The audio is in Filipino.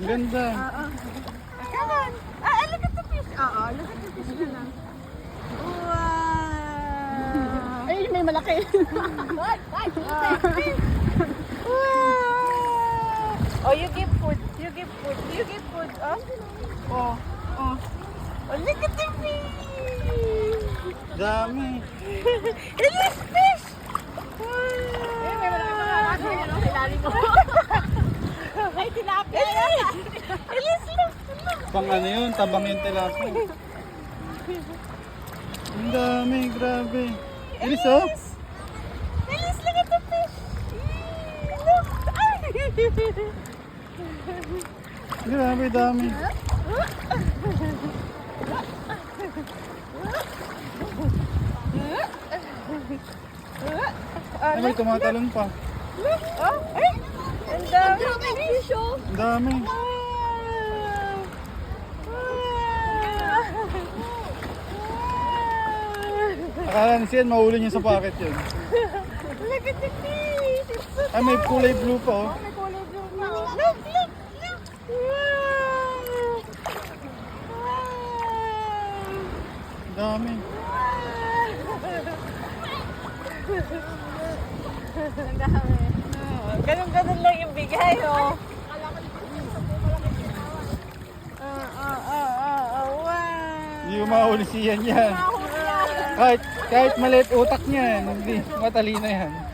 Ganda. Come on. Look at the fish. Look at the fish na lang. Wow. Ay, may malaki. Wow. Oh, you give food. You give food. You give food. Oh, look at the fish. Dami. Elise fish. Wow. May malaki mga ay, tilapia. Elise, look. Pang ano yun, tabang yung tilapia. Ang dami, grabe. Ilis oh. Elise, look at the fish. Look. Grabe, dami. Ay, may tumatalon pa. Look. Ay. Ang dami fish, oh. Ang dami. Akala ni Sian, mahuli niya sa pocket yun. Look at the fish. It's so Ay, may kulay blue pa oh. may kulay blue na. Look. Wow. Ang dami. Ang dami. Ganun lang yung bigay, oh. Wow. Hindi umahuli si Sian yan. Kahit maliit utak niya, hindi matalino yan.